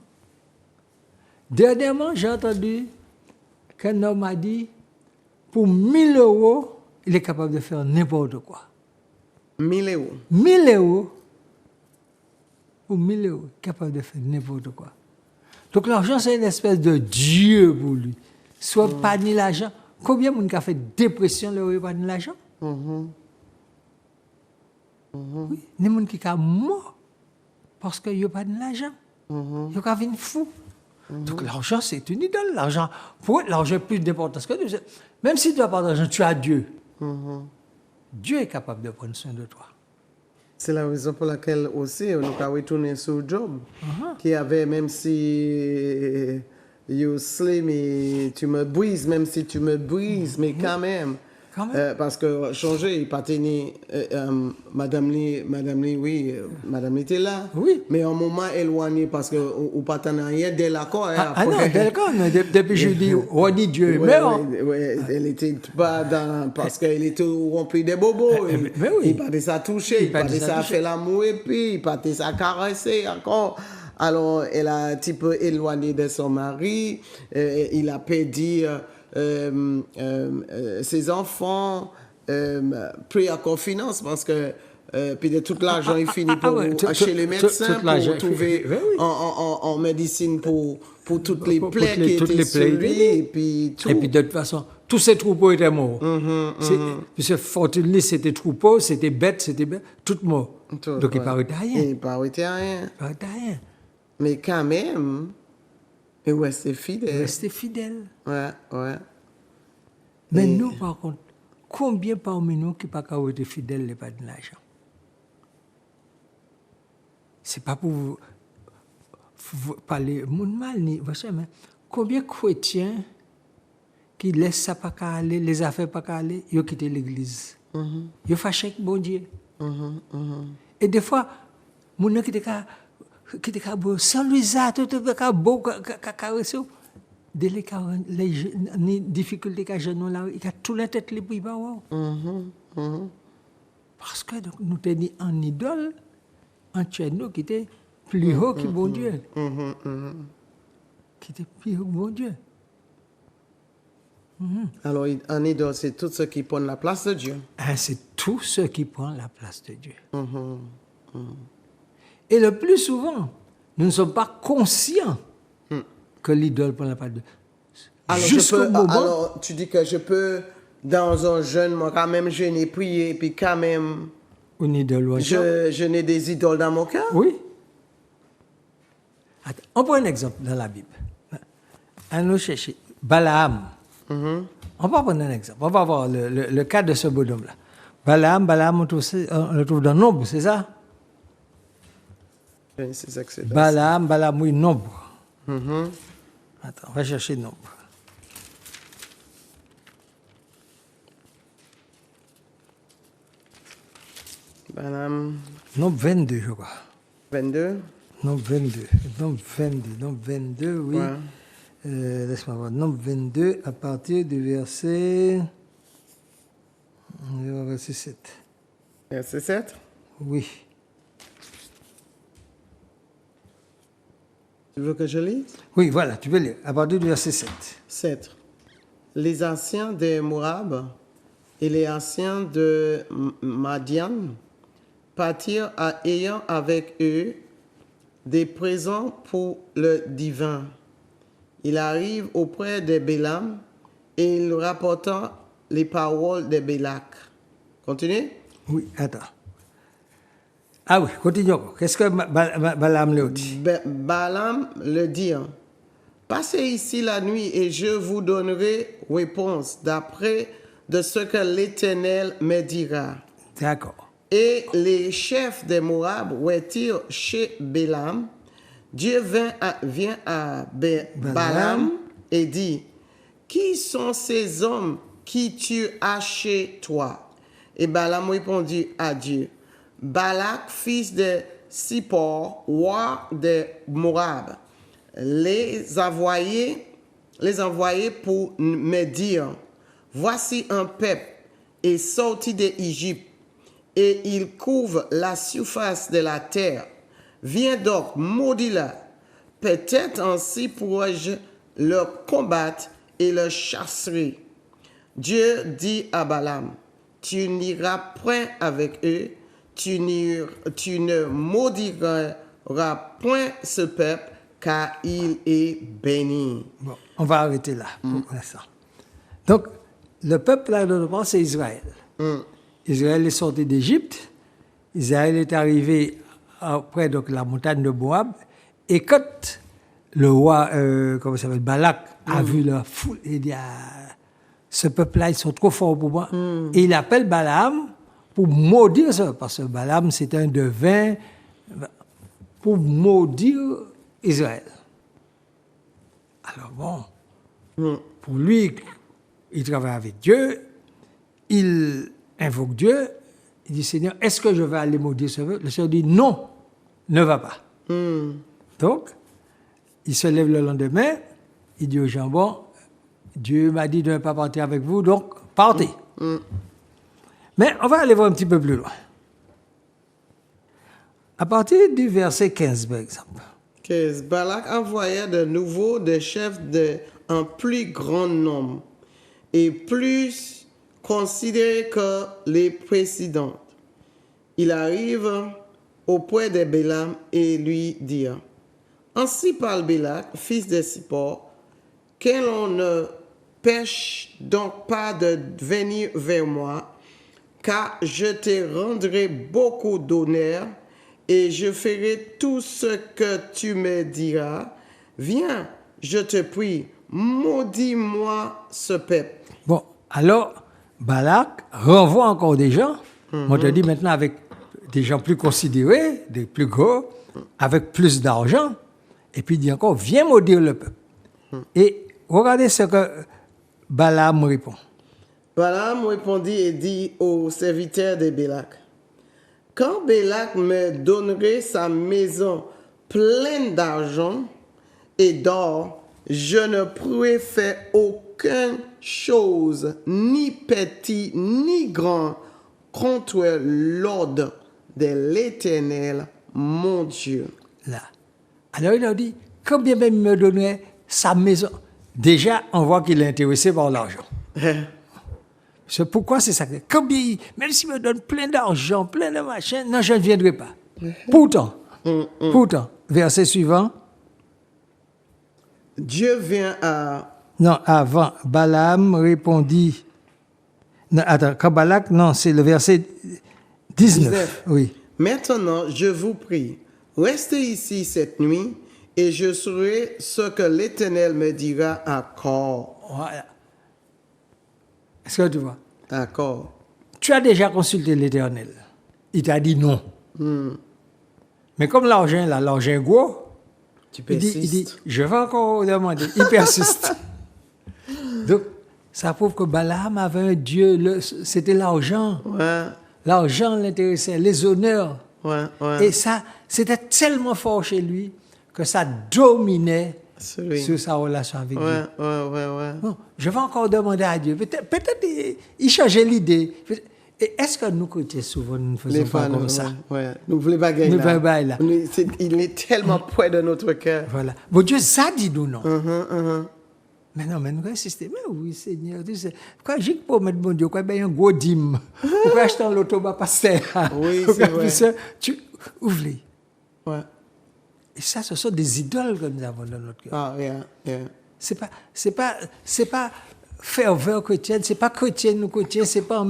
S3: Dernièrement, j'ai entendu qu'un homme a dit, pour 1000 euros, il est capable de faire n'importe quoi.
S2: 1000 euros.
S3: 1000 euros, pour 1000 euros, capable de faire n'importe quoi. Donc l'argent, c'est une espèce de Dieu pour lui. Soit pas ni l'argent. Combien de monde qui a fait dépression, le pas ni l'argent? Oui. Ni monde qui a mort parce qu'il n'y a pas de l'argent. Il y a venir fou. Donc l'argent, c'est une idole. L'argent, pour eux, l'argent est plus d'importance que Dieu. Même si tu n'as pas d'argent, tu as Dieu. Dieu est capable de prendre soin de toi.
S2: C'est la raison pour laquelle aussi on a retourné sur Job, qui avait, même si you slay me, tu me brises, même si tu me brises, mais quand même. Parce que changer, il pas tenu, Madame Lee, oui, Madame Lee était là.
S3: Oui.
S2: Mais un moment éloigné parce que ou pas t'en rien dès l'accord.
S3: Non, dès l'accord, depuis je dis, on dit Dieu, mais
S2: elle était pas dans, parce qu'elle était remplie de bobos.
S3: Mais oui.
S2: Il partait ça toucher, il partait ça faire l'amour et puis il partait ça caresser encore. Alors, elle a un petit peu éloigné de son mari, il a perdu ses enfants, pris à confiance parce que puis de tout l'argent il finit pour acheter les médecins pour trouver en médecine pour toutes les plaies qui étaient sur lui et puis tout.
S3: Et puis de toute façon tous ces troupeaux étaient morts. Puisque Fortuné c'était troupeau, c'était bête, tout mort. Donc il paraît rien.
S2: Il paraît rien. Mais quand même, il restait fidèle. Ouais.
S3: Mais nous, par contre, combien parmi nous qui n'ont pas été fidèles, n'est pas de l'argent? Ce n'est pas pour vous parler mal, ni mais combien de chrétiens qui laissent ça pas aller, les affaires pas aller, ils ont quitté l'église. Ils ont fâché avec bon Dieu. Et des fois, mon qui était sans Louisa, tout beau, caresser. Dès les difficultés que j'ai là, il a tout la tête libre. Parce que nous tenons en idole, en nous qui était plus haut que bon Dieu. Qui était plus haut que bon Dieu.
S2: Alors, en idole, c'est tout ce qui prend la place de Dieu.
S3: C'est tout ce qui prend la place de Dieu. Et le plus souvent, nous ne sommes pas conscients que l'idole prend la place de Dieu.
S2: Alors, tu dis que je peux, dans un jeûne, moi, quand même, jeûner, prier, puis quand même,
S3: une idole,
S2: je n'ai des idoles dans mon cœur?
S3: Oui. Attends, on prend un exemple dans la Bible. Allons chercher Balaam. On va prendre un exemple. On va voir le cas de ce bonhomme-là. Balaam, on le trouve dans Nombre, c'est ça? Balaam, oui, Nombre. Attends, on va chercher Nombre.
S2: Balaam.
S3: Nombre 22, je crois.
S2: 22?
S3: Nombre 22, oui. Ouais. Laisse-moi voir. Nombre 22, à partir du verset 7.
S2: Verset 7?
S3: Oui.
S2: Tu veux que je lise?
S3: Oui, voilà, tu peux lire, à partir du verset 7.
S2: 7. Les anciens de Moab et les anciens de Madian partirent ayant avec eux des présents pour le divin. Il arrive auprès de Bélam et il rapporta les paroles de Bélak. Continue.
S3: Oui, attends. Ah oui, continuons. Qu'est-ce que Balaam le dit?
S2: Balaam le dit, passez ici la nuit et je vous donnerai réponse d'après de ce que l'Éternel me dira.
S3: D'accord.
S2: Et les chefs de Moab retirent chez Bélam. Dieu vient à Balaam et dit, qui sont ces hommes qui tu as chez toi? Et Balaam répondit à Dieu, Balak, fils de Sippor, roi de Moab, les envoyés pour me dire, voici un peuple est sorti d'Égypte et il couvre la surface de la terre. Viens donc, maudis-la. Peut-être ainsi pourrais-je le combattre et le chasserai. Dieu dit à Balaam, tu n'iras point avec eux, tu ne maudiras point ce peuple, car il est béni.
S3: Bon, on va arrêter là pour l'instant. Donc, le peuple là dont on parle, c'est Israël. Israël est sorti d'Égypte. Israël est arrivé auprès de la montagne de Moab. Et quand le roi, comment ça s'appelle, Balak, a vu la foule, il dit, ce peuple-là, ils sont trop forts pour moi. Et il appelle Balaam pour maudire ça, parce que Balaam, c'est un devin, pour maudire Israël. Alors bon, pour lui, il travaille avec Dieu, il invoque Dieu, il dit, Seigneur, est-ce que je vais aller maudire ce peuple? Le Seigneur dit, non, ne va pas. Donc, il se lève le lendemain, il dit aux gens, bon, Dieu m'a dit de ne pas partir avec vous, donc partez. Mais on va aller voir un petit peu plus loin. À partir du verset 15, par exemple.
S2: Balak envoya de nouveau des chefs en plus grand nombre et plus considérés que les précédents. Il arrive auprès de Bélam et lui dit, ainsi parle Bélak, fils de Sippor, que l'on ne pêche donc pas de venir vers moi, car je te rendrai beaucoup d'honneur et je ferai tout ce que tu me diras. Viens, je te prie, maudis-moi ce peuple.
S3: Bon, alors, Balak renvoie encore des gens. On te dit maintenant avec des gens plus considérés, des plus gros, avec plus d'argent. Et puis il dit encore, viens maudire le peuple. Et regardez ce que Balaam répond.
S2: Balaam répondit et dit aux serviteurs de Bélak, quand Bélak me donnerait sa maison pleine d'argent et d'or, je ne pourrai faire aucune chose, ni petit ni grand, contre l'ordre de l'Éternel, mon Dieu.
S3: Là. Alors il a dit, quand bien même il me donnerait sa maison, déjà on voit qu'il est intéressé par l'argent. C'est pourquoi c'est ça. Quand bien, même s'il me donne plein d'argent, plein de machins, non, je ne viendrai pas. Pourtant, verset suivant.
S2: Dieu vient à...
S3: Non, avant, Balaam répondit. Non, attends, quand Balak, non, c'est le verset 19. Oui.
S2: Maintenant, je vous prie, restez ici cette nuit et je saurai ce que l'Éternel me dira encore.
S3: Voilà. Est-ce que tu vois?
S2: D'accord.
S3: Tu as déjà consulté l'Éternel. Il t'a dit non. Mais comme l'argent, là, l'argent gros,
S2: Tu
S3: il
S2: persistes.
S3: dit, je vais encore demander. Il persiste. Donc, ça prouve que Balaam avait un Dieu, c'était l'argent.
S2: Ouais,
S3: L'argent l'intéressait, les honneurs.
S2: ouais, ouais.
S3: Et ça, c'était tellement fort chez lui que ça dominait
S2: Celui.
S3: sur sa relation avec
S2: Ouais,
S3: Dieu.
S2: ouais, ouais, ouais.
S3: Non, je vais encore demander à Dieu. Peut-être il changeait l'idée. Et est-ce que nous, chrétiens, souvent, nous ne faisons
S2: Les
S3: pas
S2: fois,
S3: comme
S2: nous,
S3: ça?
S2: ouais. Nous voulons pas gagner
S3: Nous voulons pas là.
S2: Il est tellement près de notre cœur.
S3: Voilà. Bon Dieu, ça dit nous non. Mais non, mais nous insistons. Mais oui, Seigneur, tu sais. Quand j'ai pour mettre mon Dieu, quoi, ben, un gros dîme. Pourquoi acheter un loto, bah, passer.
S2: Oui, c'est vrai.
S3: Tu ouvres.
S2: Ouais.
S3: Et ça, ce sont des idoles que nous avons dans notre cœur.
S2: Ah, yeah.
S3: C'est pas ferveur chrétienne, c'est pas chrétienne ou chrétien, c'est pas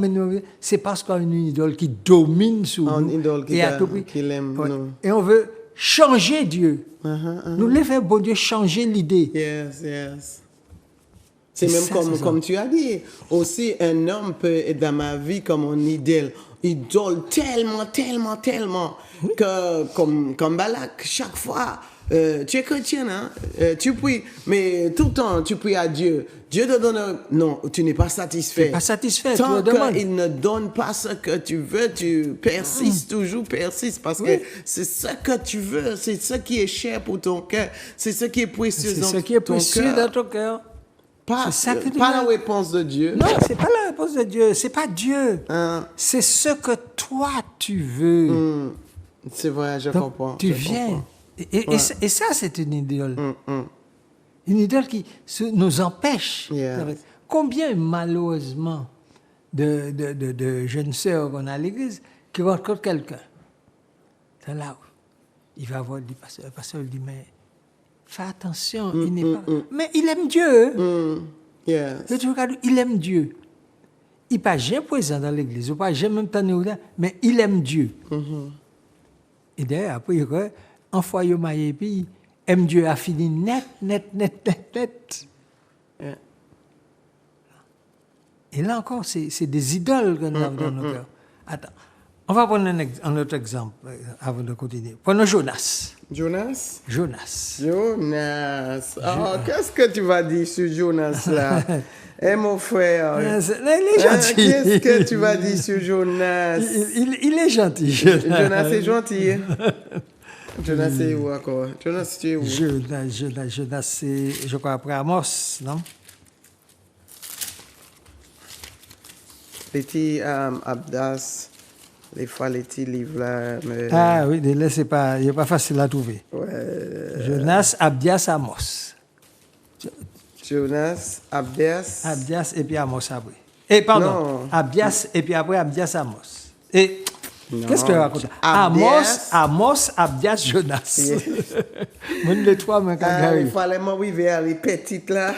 S3: c'est parce qu'on a une idole qui domine sur
S2: Un
S3: nous.
S2: idole qui
S3: et à tout prix.
S2: qui l'aime,
S3: Ouais.
S2: nous.
S3: Et on veut changer Dieu. Nous voulons faire, bon Dieu, changer l'idée.
S2: Yes. C'est
S3: Et
S2: même
S3: ça,
S2: comme,
S3: c'est ça.
S2: comme tu as dit. Aussi, un homme peut être dans ma vie comme un idole tellement, que comme Balak, chaque fois, tu es chrétien, hein? Tu pries, mais tout le temps, tu pries à Dieu. Dieu te donne... Non, tu n'es pas satisfait.
S3: Tu n'es pas satisfait, tu
S2: Tant
S3: le demandes.
S2: qu'il ne donne pas ce que tu veux, tu persistes, toujours persistes, parce que c'est ce que tu veux, c'est ce qui est cher pour ton cœur, c'est ce qui est précieux
S3: C'est
S2: dans
S3: ce qui est
S2: ton
S3: précieux
S2: cœur.
S3: dans ton cœur.
S2: Pas,
S3: C'est ça que tu
S2: pas la
S3: veux.
S2: réponse de Dieu.
S3: Non, c'est pas la réponse de Dieu, c'est pas Dieu.
S2: Hein.
S3: C'est ce que toi tu veux.
S2: C'est vrai, je
S3: Donc,
S2: comprends.
S3: tu
S2: je
S3: viens.
S2: comprends.
S3: Et ça, c'est une idole. Une idole qui nous empêche.
S2: Yeah.
S3: Combien, malheureusement, de jeunes sœurs qu'on a à l'église qui rencontrent quelqu'un. C'est là où il va voir le pasteur lui dit, mais fais attention, il n'est pas... Mais il aime Dieu.
S2: Yes.
S3: Et tu regardes, il aime Dieu. Il n'est pas jamais présent dans l'église, il n'est pas jamais même temps là, mais il aime Dieu. Et d'ailleurs, après, il dit, en foyer maillé, puis aime Dieu a fini net.
S2: Yeah.
S3: Et là encore, c'est des idoles que nous avons dans nos cœurs. Attends, on va prendre un autre exemple avant de continuer. Prenons Jonas.
S2: Jonas?
S3: Jonas.
S2: Oh, qu'est-ce que tu vas dire sur Jonas là? Mon frère.
S3: Il est gentil.
S2: Qu'est-ce que tu vas dire sur Jonas?
S3: Il est gentil.
S2: Jonas est gentil. Jonas est où encore? Jonas, tu es où?
S3: Jonas, c'est, je crois, après Amos, non?
S2: Les petits Abdas, les fois les petits livres là.
S3: Ah oui, là, il n'est pas facile à trouver.
S2: Ouais.
S3: Jonas, Abdias, Amos.
S2: Jonas, Abdias.
S3: Abdias et puis Amos après. Et pardon,
S2: Non.
S3: Abdias et puis après Abdias, Amos. Et
S2: Non.
S3: qu'est-ce que je raconte? Amos, Abdias, Jonas.
S2: Yeah.
S3: Mon les trois, mais quand
S2: Il fallait m'arriver à les petites là.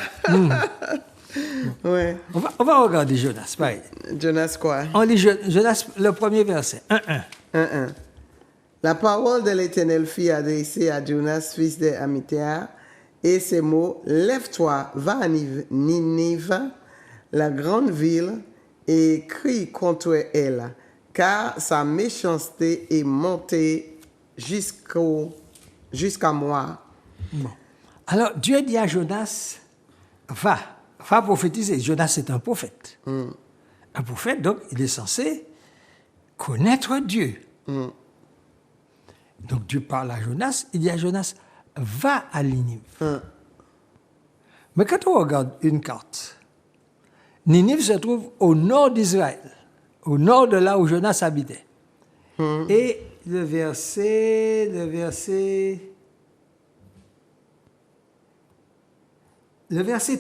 S2: Ouais.
S3: on va regarder Jonas, pareil.
S2: Jonas quoi?
S3: On lit Jonas, le premier verset. 1-1.
S2: La parole de l'Éternel fut adressée à Jonas, fils d'Amittai, et ces mots: Lève-toi, va à Ninive, la grande ville, et crie contre elle, car sa méchanceté est montée jusqu'à moi.
S3: Bon. Alors, Dieu dit à Jonas, va prophétiser. Jonas est un prophète. Un prophète, donc, il est censé connaître Dieu. Donc, Dieu parle à Jonas, il dit à Jonas, va à Ninive. Mais quand on regarde une carte, Ninive se trouve au nord d'Israël, au nord de là où Jonas habitait. Et le verset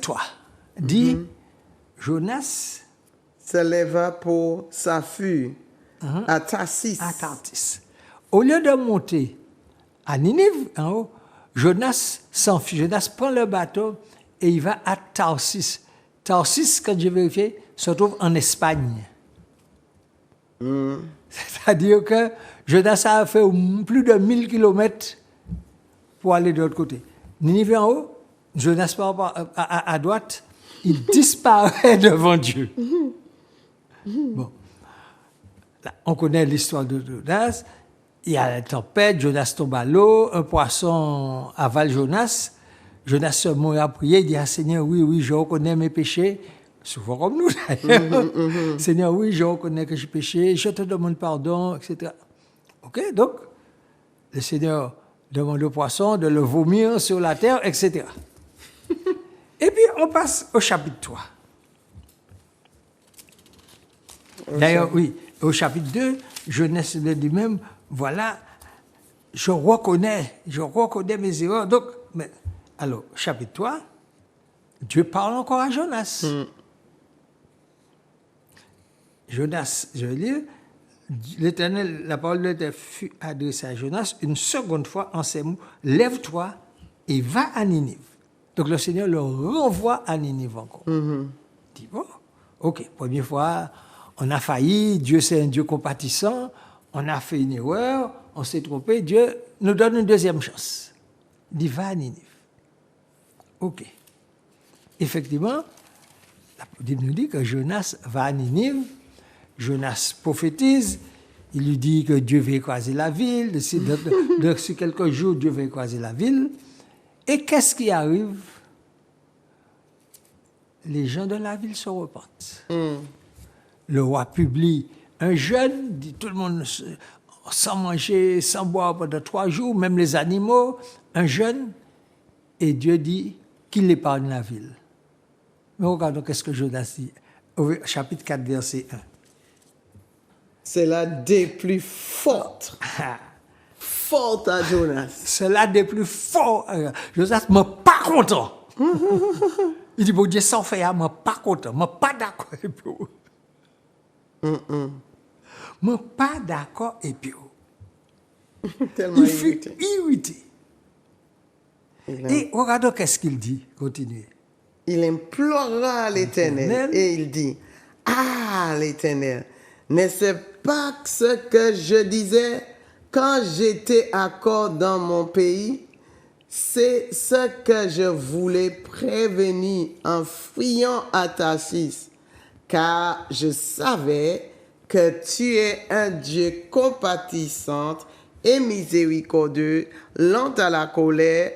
S3: 3 dit, Jonas
S2: Se leva pour sa fuite à Tarsis.
S3: à Tarsis. Au lieu de monter à Ninive, en haut, Jonas s'enfuit. Jonas prend le bateau et il va à Tarsis. Tarsis, quand j'ai vérifié, se trouve en Espagne. C'est-à-dire que Jonas a fait plus de 1000 kilomètres pour aller de l'autre côté. Ninive en haut, Jonas part à droite, il disparaît devant Dieu. Bon. Là, on connaît l'histoire de Jonas. Il y a la tempête, Jonas tombe à l'eau, un poisson avale Jonas. Jonas se met à prier, il dit à Seigneur, oui, je reconnais mes péchés. Souvent comme nous, d'ailleurs. Seigneur, oui, je reconnais que j'ai péché, je te demande pardon, etc. OK, donc, le Seigneur demande au poisson de le vomir sur la terre, etc. Et puis, on passe au chapitre 3. D'ailleurs, oui, au chapitre 2, Genèse le dit même, voilà, je reconnais mes erreurs. Donc, alors, chapitre 3, Dieu parle encore à Jonas. Jonas, je vais lire, l'Éternel, la parole de l'Éternel fut adressée à Jonas une seconde fois en ces mots, lève-toi et va à Ninive. Donc le Seigneur le renvoie à Ninive encore. Il dit, bon, ok, première fois, on a failli, Dieu c'est un Dieu compatissant, on a fait une erreur, on s'est trompé, Dieu nous donne une deuxième chance. Il dit, va à Ninive. Ok. Effectivement, la Bible nous dit que Jonas va à Ninive, Jonas prophétise, il lui dit que Dieu va écraser la ville, sur quelques jours, Dieu va écraser la ville. Et qu'est-ce qui arrive? Les gens de la ville se repentent. Le roi publie un jeûne, dit tout le monde sans manger, sans boire pendant 3 jours, même les animaux, un jeûne, et Dieu dit qu'il épargne la ville. Mais regardons qu'est-ce que Jonas dit, au chapitre 4, verset 1.
S2: C'est la des plus fortes. Forte à Jonas.
S3: C'est l'un des plus forts. Jonas n'est pas content. Il dit, bon Dieu, sans faire, je ne suis pas content. Je ne suis pas d'accord avec vous. Je ne suis pas d'accord avec vous.
S2: Tellement
S3: Il fut
S2: irrité.
S3: irrité. Et regardons qu'est-ce qu'il dit. Continuez.
S2: Il implora l'Éternel et il dit, ah l'Éternel, n'est-ce pas ce que je disais quand j'étais encore dans mon pays? C'est ce que je voulais prévenir en fuyant à Tarsis, car je savais que tu es un Dieu compatissant et miséricordieux, lent à la colère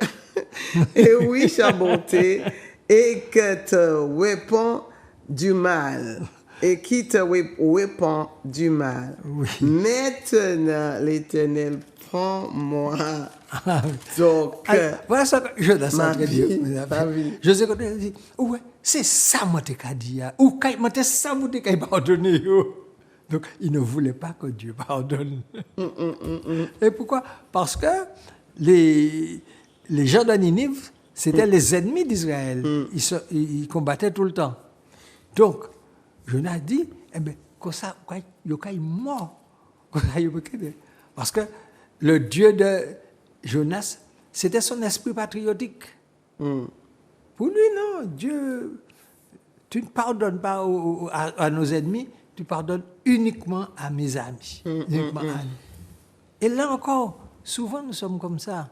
S2: et riche en bonté, et que te répand du mal. Et qui te répand du mal.
S3: Oui.
S2: Maintenant, l'Éternel, prends-moi. Donc,
S3: Voilà ce que Jonas a dit.
S2: ma vie.
S3: José Cotel dit, ouais, c'est ça moi te dit. Ou moi te ça moi te pardonner. Donc, il ne voulait pas que Dieu pardonne. Et pourquoi? Parce que les gens de Ninive, c'était les ennemis d'Israël. Ils combattaient tout le temps. Donc, Jonas dit, eh bien, comme ça, il est mort. Parce que le Dieu de Jonas, c'était son esprit patriotique. Pour lui, non, Dieu, tu ne pardonnes pas à nos ennemis, tu pardonnes uniquement à mes amis. Uniquement à nous. Et là encore, souvent nous sommes comme ça.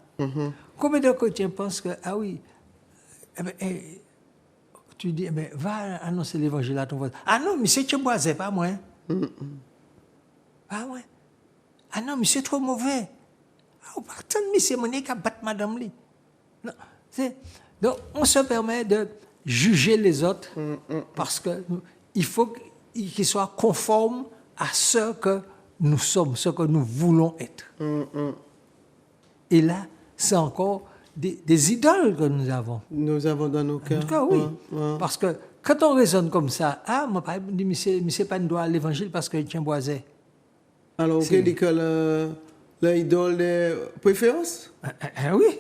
S3: Combien de chrétiens pensent que, ah oui, eh ben, tu dis, eh ben, va annoncer l'évangile à ton voisin. Ah non, monsieur Tchemboisé, pas moi. Pas moi. Ah non, monsieur trop mauvais. Ah, partant, monsieur Monique a battu madame li. Non, donc, on se permet de juger les autres parce que il faut qu'ils soient conformes à ce que nous sommes, ce que nous voulons être. Et là, c'est encore des idoles que nous avons.
S2: Nous avons dans nos cœurs.
S3: En tout cas, oui. Parce que quand on raisonne comme ça, moi, par exemple, je ne sais pas, doit à l'évangile parce qu'il tient boisé.
S2: Alors, on dit que l'idole de préférence?
S3: Oui.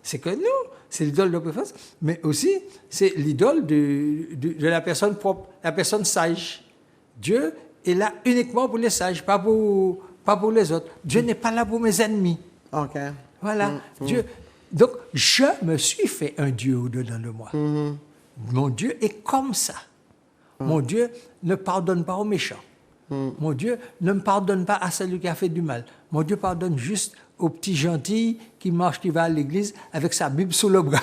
S3: C'est que nous, c'est l'idole de préférence, mais aussi, c'est l'idole de la personne propre, la personne sage. Dieu est là uniquement pour les sages, pas pour les autres. Dieu n'est pas là pour mes ennemis.
S2: OK.
S3: Voilà. Dieu. Donc, je me suis fait un Dieu au-dedans de moi. Mon Dieu est comme ça. Mon Dieu ne pardonne pas aux méchants. Mon Dieu ne me pardonne pas à celui qui a fait du mal. Mon Dieu pardonne juste au petit gentil qui marche, qui va à l'église avec sa Bible sous le bras.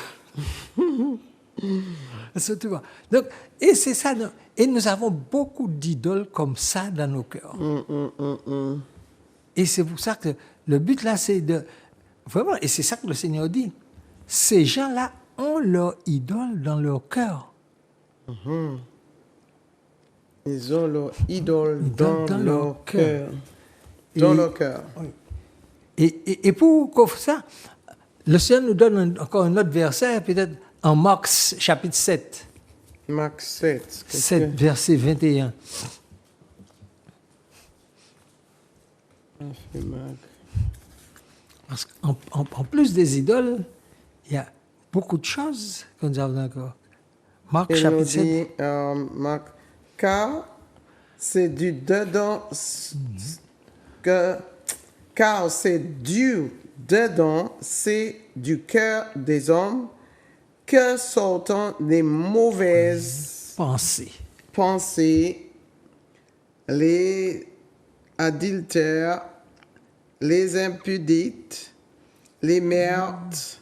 S3: Donc, et c'est ça. Et nous avons beaucoup d'idoles comme ça dans nos cœurs. Et c'est pour ça que le but là, c'est de... Vraiment, et c'est ça que le Seigneur dit. Ces gens-là ont leur idole dans leur cœur.
S2: Ils ont leur idole dans leur cœur. Dans leur cœur.
S3: Et pour ça, le Seigneur nous donne encore un autre verset, peut-être en Marc chapitre 7.
S2: Marc 7.
S3: 7, verset 21. Parce qu'en plus des idoles, il y a beaucoup de choses que nous avons encore. Marc
S2: Il nous
S3: chapitre 7.
S2: dit, Marc, car c'est du dedans car c'est du dedans, c'est du cœur des hommes que sortent les mauvaises
S3: Pensez.
S2: pensées, les adultères, les impudites, les meurtres,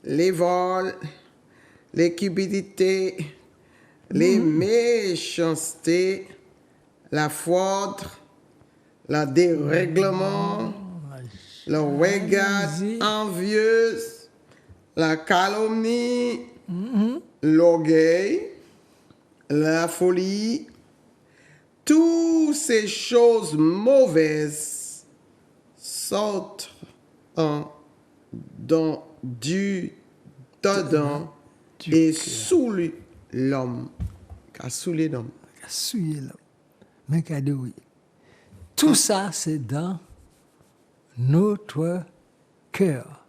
S2: les vols, les cupidités, les méchancetés, la fraude, le dérèglement, le regard envieuse, la calomnie, l'orgueil, la folie, toutes ces choses mauvaises sortent du dedans et saoulent l'homme. Car saouler l'homme.
S3: Souillez là. Mais cadeau, oui. Tout ça, c'est dans notre cœur.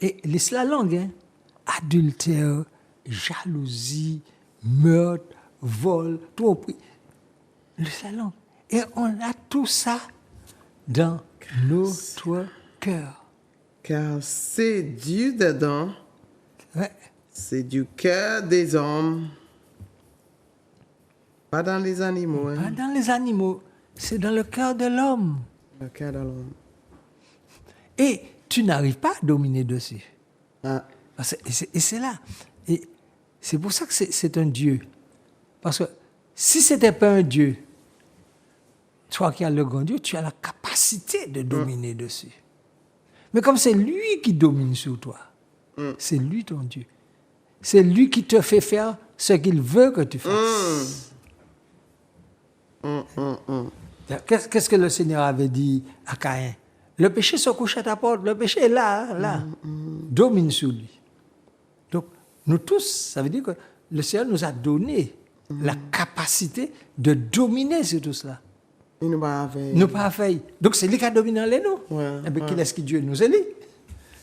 S3: Et laisse la langue, hein? Adultère, jalousie, meurtre, vol, tromperie. Laisse la langue. Et on a tout ça dans notre cœur.
S2: Car c'est du dedans,
S3: Ouais.
S2: c'est du cœur des hommes, pas dans les animaux,
S3: Pas
S2: hein?
S3: dans les animaux, c'est dans le cœur de l'homme.
S2: Le cœur de l'homme.
S3: Et tu n'arrives pas à dominer dessus.
S2: Ah,
S3: Et c'est là. Et c'est pour ça que c'est un Dieu. Parce que si ce n'était pas un Dieu, toi qui as le grand Dieu, tu as la capacité de dominer dessus. Mais comme c'est lui qui domine sur toi, c'est lui ton Dieu. C'est lui qui te fait faire ce qu'il veut que tu fasses. Qu'est-ce que le Seigneur avait dit à Caïn? Le péché se couche à ta porte, le péché est là, domine sur lui. Donc, nous tous, ça veut dire que le Seigneur nous a donné la capacité de dominer sur tout cela.
S2: il nous va avec.
S3: Nous pas fait. Donc, c'est lui qui a dominé les nous.
S2: Ouais,
S3: Eh bien, qui est-ce qui Dieu nous? C'est lui.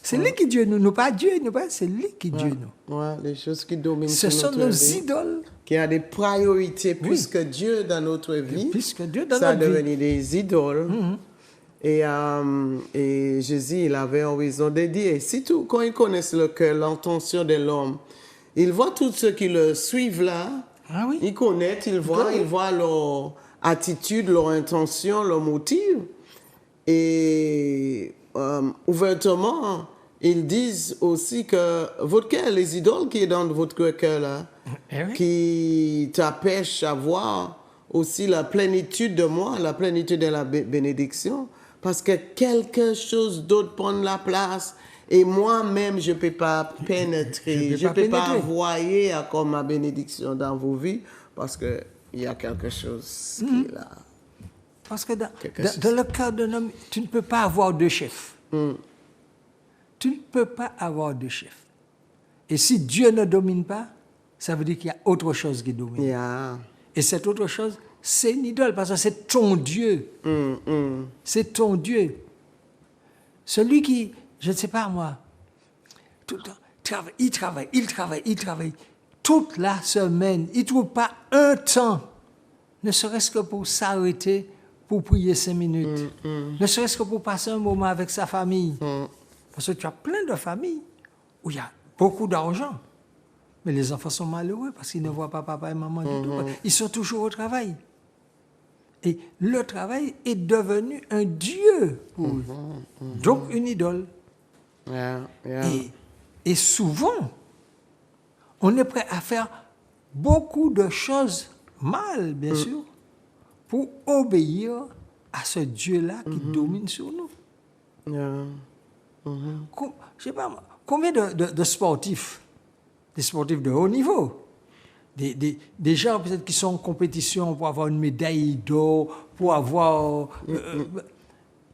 S3: C'est lui qui Dieu nous. Nous pas Dieu, c'est lui qui Dieu nous.
S2: Ouais, les choses qui dominent
S3: Ce
S2: sur
S3: sont
S2: notre
S3: nos
S2: vie,
S3: idoles.
S2: qui a des priorités plus que Dieu dans notre vie.
S3: Plus que Dieu dans
S2: ça a
S3: notre vie.
S2: devenu des idoles. Et Jésus, il avait une raison de dire, si tout, quand ils connaissent le cœur, l'intention de l'homme, ils voient tous ceux qui le suivent là,
S3: Ah oui.
S2: ils connaissent, ils voient leur attitude, leur intention, leur motif. Et ouvertement, ils disent aussi que votre cœur, les idoles qui est dans votre cœur là,
S3: Eh oui.
S2: qui t'empêchent à voir aussi la plénitude de moi, la plénitude de la bénédiction, parce que quelque chose d'autre prend la place et moi-même, je ne peux pas pénétrer, je ne peux pas voyer comme ma bénédiction dans vos vies, parce qu'il y a quelque chose qui est là.
S3: Parce que dans
S2: chose.
S3: le cœur d'un homme, tu ne peux pas avoir deux chefs. Tu ne peux pas avoir deux chefs. Et si Dieu ne domine pas, ça veut dire qu'il y a autre chose qui domine.
S2: Yeah.
S3: Et cette autre chose, c'est une idole, parce que c'est ton Dieu. C'est ton Dieu. Celui qui, je ne sais pas moi, tout le temps, il travaille. Toute la semaine, il ne trouve pas un temps, ne serait-ce que pour s'arrêter, pour prier 5 minutes, ne serait-ce que pour passer un moment avec sa famille. Parce que tu as plein de familles où il y a beaucoup d'argent. Mais les enfants sont malheureux parce qu'ils ne voient pas papa et maman du tout. Ils sont toujours au travail. Et le travail est devenu un dieu pour eux. Donc une idole.
S2: Yeah.
S3: Et souvent, on est prêt à faire beaucoup de choses mal, bien sûr, pour obéir à ce Dieu-là qui domine sur nous.
S2: Yeah.
S3: Je sais pas, combien de sportifs, des sportifs de haut niveau, des gens peut-être qui sont en compétition pour avoir une médaille d'or, pour avoir...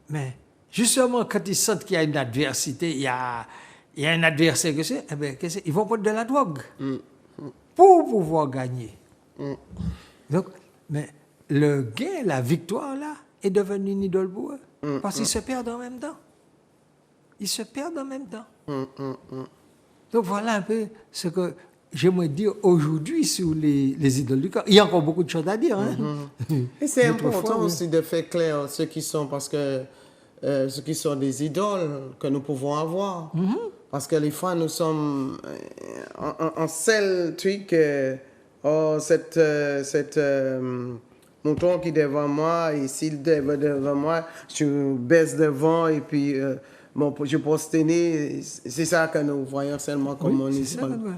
S3: mais justement, quand ils sentent qu'il y a une adversité, il y a un adversaire, ils vont prendre de la drogue pour pouvoir gagner. Donc, mais le gain, la victoire, là, est devenu une idole pour eux. Parce qu'ils se perdent en même temps. Ils se perdent en même temps. Donc voilà un peu ce que j'aimerais dire aujourd'hui sur les idoles du corps. Il y a encore beaucoup de choses à dire. Hein?
S2: Et c'est
S3: D'autres
S2: important
S3: fois,
S2: aussi de faire clair ceux qui sont, parce que ceux qui sont des idoles que nous pouvons avoir. Parce que les fois, nous sommes en seul truc, cette mouton qui est devant moi, et s'il est devant moi, je baisse devant, et puis bon, je postener. C'est ça que nous voyons seulement comme
S3: Oui,
S2: on
S3: c'est ça,
S2: idole.
S3: ouais.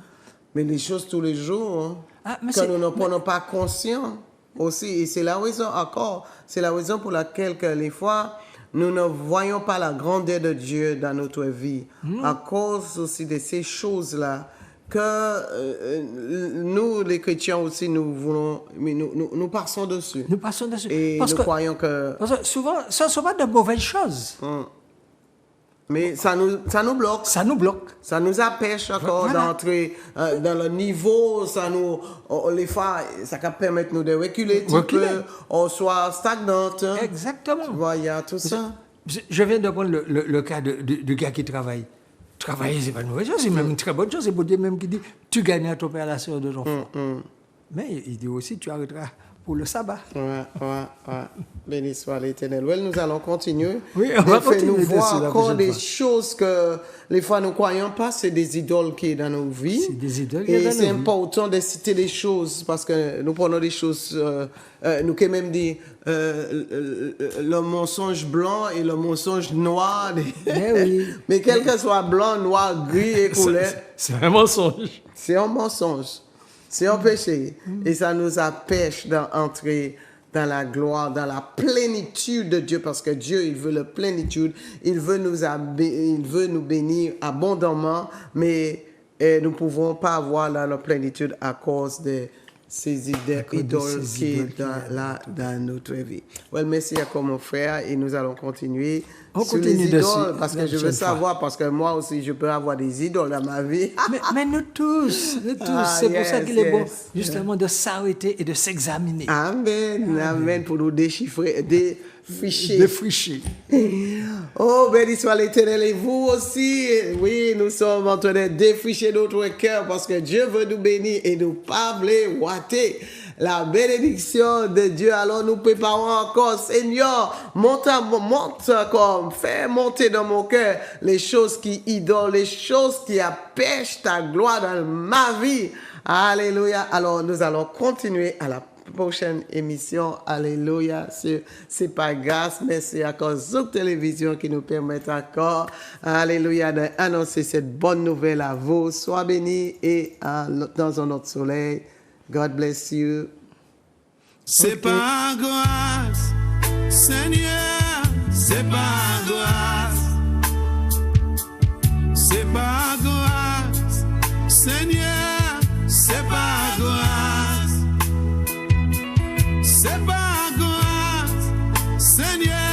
S2: Mais les choses tous les jours, hein,
S3: Ah, mais
S2: que
S3: c'est-
S2: nous ne prenons pas conscience aussi. Et c'est la raison encore, c'est la raison pour laquelle que les fois, nous ne voyons pas la grandeur de Dieu dans notre vie. À cause aussi de ces choses-là, que nous, les chrétiens aussi, nous voulons, mais nous passons dessus.
S3: Nous passons dessus.
S2: Et
S3: Parce
S2: nous
S3: que,
S2: croyons que...
S3: parce que souvent, ce ne sont pas de mauvaises choses.
S2: Mais ça nous bloque.
S3: Ça nous bloque.
S2: Ça nous empêche encore
S3: Voilà.
S2: d'entrer dans le niveau, les fois, ça peut permettre nous de reculer un petit
S3: Reculer.
S2: peu, on soit stagnante. Hein.
S3: Exactement.
S2: Tu vois, il y a tout ça.
S3: Je viens de prendre le cas du gars qui travaille. Travailler, ce n'est pas une mauvaise chose, c'est même une très bonne chose. C'est pour Dieu même qui dit, tu gagnes à ton père la sœur de ton enfant. Mais il dit aussi, tu arrêteras pour le sabbat.
S2: Ouais. Béni soit l'Éternel. Well, nous allons continuer.
S3: Oui, on va
S2: Mais fais-nous
S3: continuer dessus
S2: voir
S3: la
S2: encore
S3: prochaine
S2: des
S3: fois.
S2: choses que les fois nous ne croyons pas, c'est des idoles qui sont dans nos vies.
S3: C'est des idoles qui sont
S2: Et
S3: dans
S2: c'est
S3: nos vies.
S2: important de citer des choses parce que nous prenons des choses, nous pouvons même dire le mensonge blanc et le mensonge noir.
S3: oui.
S2: Mais quel que soit blanc, noir, gris et couleur,
S3: C'est un mensonge.
S2: c'est un mensonge, c'est un péché. Et ça nous empêche d'entrer dans la gloire, dans la plénitude de Dieu, parce que Dieu, il veut la plénitude, il veut nous bénir abondamment, mais nous ne pouvons pas avoir la plénitude à cause de ces idoles
S3: ces
S2: qui
S3: idoles
S2: sont dans notre vie. Well, merci à mon frère, et nous allons continuer
S3: On
S2: sur
S3: continue
S2: les
S3: dessus
S2: idoles, parce que
S3: la
S2: je veux
S3: prochaine fois.
S2: savoir, parce que moi aussi, je peux avoir des idoles dans ma vie.
S3: Mais nous tous.
S2: Ah,
S3: C'est pour ça
S2: yes,
S3: qu'il est bon,
S2: yes.
S3: justement, de s'arrêter et de s'examiner.
S2: Amen, pour nous déchiffrer, défricher.
S3: Défricher.
S2: Oh, béni soit l'Éternel, et vous aussi, oui, nous sommes en train de défricher notre cœur parce que Dieu veut nous bénir et nous pas water la bénédiction de Dieu. Alors nous préparons encore, Seigneur, monte comme, fais monter dans mon cœur les choses qui idolent, les choses qui empêchent ta gloire dans ma vie. Alléluia. Alors nous allons continuer à la prochaine émission. Alléluia. C'est pas grâce, mais c'est à cause de télévision qui nous permettent encore, alléluia, d'annoncer cette bonne nouvelle à vous. Sois bénis et dans un autre soleil. God bless you.
S1: C'est pas grâce, Seigneur, c'est pas grâce. C'est pas grâce, Seigneur, c'est pas grâce. C'est pas grâce, Seigneur.